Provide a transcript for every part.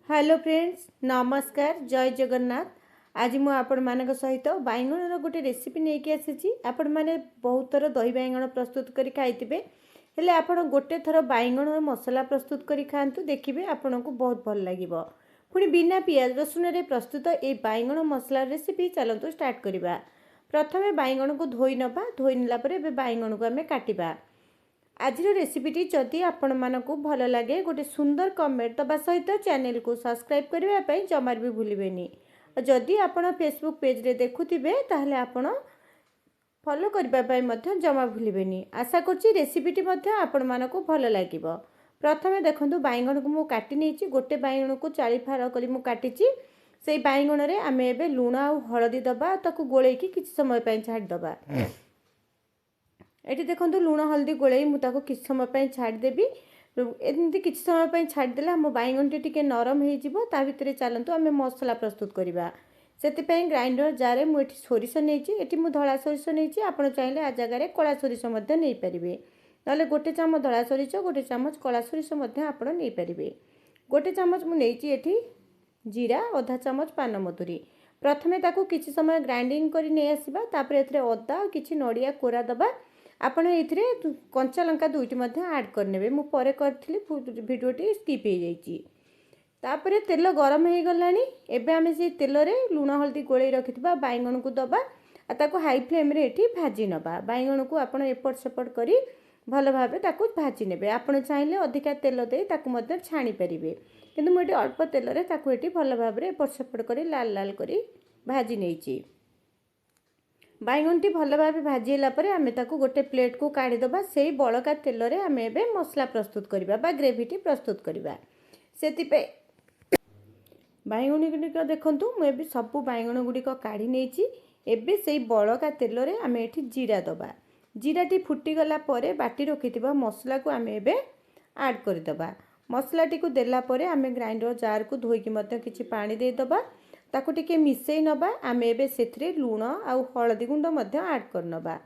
Hello friends, नमस्कार। जय जगन्नाथ। आज मु आपण मानक सहित बैगणर गोटे रेसिपी नहीं आसी। आपण मैंने बहुत थर दही बैगण प्रस्तुत कर खाइबे, हेले आपण गोटे थर बैगण मसला प्रस्तुत कर खातु, देखिए आपन को बहुत भल लगे। पुणी बिना पियाज रसुन रे प्रस्तुत ये बैगण मसला रेसिपी चलतु स्टार्ट करवा। प्रथमे बैगण को धोई नबा, धोई नेला परे बैगण को आम काटिबा। आज रेसिपीटी जदि आपण मानकु भल लगे गोटे सुंदर कमेंट दबा सहित चैनल को सब्सक्राइब करने जमार भी भूलें। जदि आपण फेसबुक पेज रे देखुथिबे ताहले आपण फॉलो करने जमा भूलें। आशा करछि रेसिपीटी आपण मानकु भल लागिबो। प्रथमे देखंतु बैगण को मु काटी नेछि, गोटे बैगण को 40 फार करी मु काटिछि। से बैगण रे आमे एबे लूण आ हळदी दबा, ताकू गोळेकी किछि समय पय छाड़ दबा। ये देखो लुण हल्दी गोले मुझे किसी समय छाड़देवी। एमती किसी समय छाड़देले आम बैगण टी नरम हो भितर चलतु आम मसला प्रस्तुत करवा। से ग्राइंडर जार मुझे सोरिष नहीं, मुझे धला सोरिष नहीं। आपड़ चाहिए आ जगह कला सोरिष नहीं पारे, ना गोटे चामच धला सोरिष, गोटे चामच कला सोरिष नहीं पारे। गोटे चामच मुझे जीरा, आधा चामच पान मधुरी। प्रथमे किसी समय ग्राइंडिंग कर नहीं आसवा, अदा कि नड़िया कोरा दबा। आपण ये कंचा लंका दुईटी आड करने मु परे करी भिडियोटी स्किप हो जाइए। तापर तेल गरम हो गलानी। एबे आमे से तेल रे लूण हल्दी गोले रखिथिबा बैगण को दबा, ताको हाई फ्लेम रे एठी भाजी नबा। बैगण को आपण एपट सेपट करी भल भाबे ताको भाजी नेबे। आपण चाहिले अधिका तेल दे ताको मध्य छाणी परिबे, किंतु मु एठी अल्प तेल रे ताको एठी भल भाबे एपट सेपट करी लाल लाल करी भाजी नेइची। बैगणटी भल भाव भाजीला आम गोटे प्लेट को काढ़ीदबा। से बड़का तेल रे आम एबे मसला प्रस्तुत करवा बा ग्रेवीटी प्रस्तुत करवा। से बैगण गुड़िक देखु मुझे सबू बैगण गुड़िक काढ़ी नहीं। एबे से बड़का तेल रे आम एठी जीरा दबा। जीराटी फुटीगला बाटी रखिथिबा मसला को आम एबे ऐड करदबा। मसलाटी को देला परे आम ग्राइंडर जार को धोईकी मध्य किछि पानी दे दबा। ताको टिके मिसई नबा। आम एबे सेथिरे लूण आउ हळदी गुंड मध्य ऐड करनबा।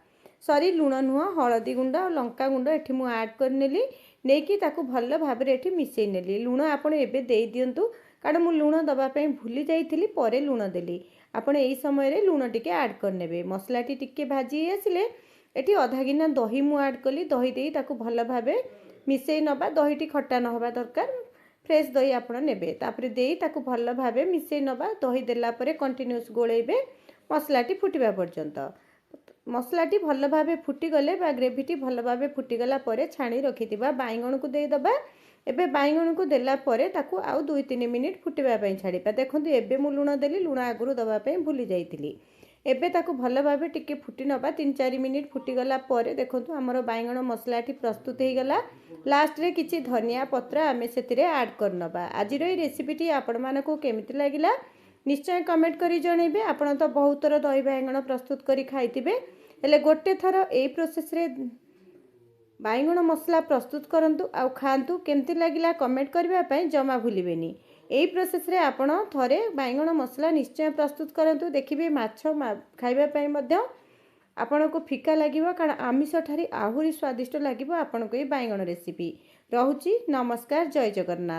सॉरी, लूण नुह हळदी गुंड और लंका गुंड एठी मु ऐड करनेली। नेकी ताको भल भाबरे एठी मिसई नेली। लूण आपण एबे देई दियंतु, कारण मु लूण दबा पई भूली जाइथिली, परे लूण देली। आपण एई समय रे लूण टिके ऐड करनेबे। मसलाटी टिके भाजी आसिले एठी आधा गिना दही मु ऐड कली। दही देई ताको भल भाबे मिसई नबा। दहीटी खट्टा न होबा दरकार, फ्रेश दही आपण नेबे। तापरे देई ताको भल भाबे मिसई नबा। दही देला परे कंटिन्यूस गोलेबे मसलाटी फुटिबा पर्यंत। मसलाटी भल भाबे फुटी गले बा ग्रेवीटी भल भाबे फुटी गला परे छाणी रखिथिबा बैगण को दे दबा। एबे बैगण को देला परे ताको आउ 2-3 मिनिट फुटिबा पई छाड़ीबा। देखंतु एबे मु लूण देली, लूण आगुरु दबा पई भूली जाइथिली। एबे ताको भल भाबे टिके फुटी नबा। 3-4 मिनिट फुटी गला परे देखंतु हमर बैगण मसलाटी प्रस्तुत हो गला। लास्ट रे किछि धनिया पत्र आमे सेतिरे ऐड करनबा। आजिर ए रेसिपीटी आपण मानको केमिति लागिला निश्चय कमेंट करी जणैबे। आपण तो बहुत थर दही बैगण प्रस्तुत करी खाइतिबे, हेले गोटे थर ए प्रोसेस रे बैगण मसला प्रस्तुत करंतु आ खांतु। केमिति लागिला कमेंट करबा पई जमा भूलिबेनी। एई प्रोसेस रे आपण थरे बैगण मसला निश्चय प्रस्तुत करंतु। देखिबे माछ खाइबा पई मध्य आपनको फिका लागिबो, कारण आमिष ठारी आहुरी स्वादिष्ट लागिबो आपनको ए बैगण रेसिपी। रहुची नमस्कार, जय जगन्नाथ।